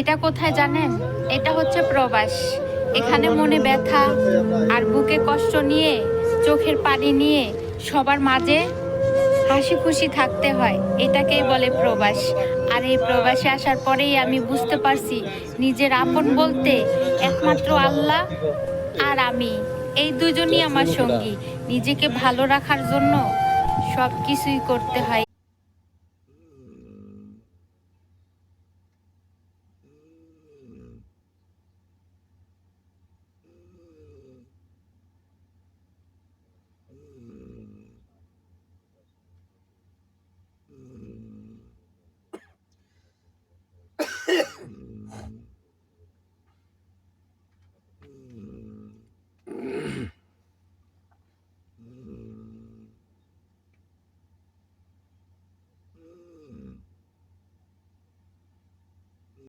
এটা কোথায় জানেন? এটা হচ্ছে প্রবাস। এখানে মনে ব্যথা আর বুকে কষ্ট নিয়ে, চোখের পানি নিয়ে সবার মাঝে হাসি খুশি থাকতে হয়। এটাকেই বলে প্রবাস। আর এই প্রবাসে আসার পরেই আমি বুঝতে পারছি নিজের আপন বলতে একমাত্র আল্লাহ আর আমি, এই দুজনই আমার সঙ্গী। নিজেকে ভালো রাখার জন্য সব কিছুই করতে হয়।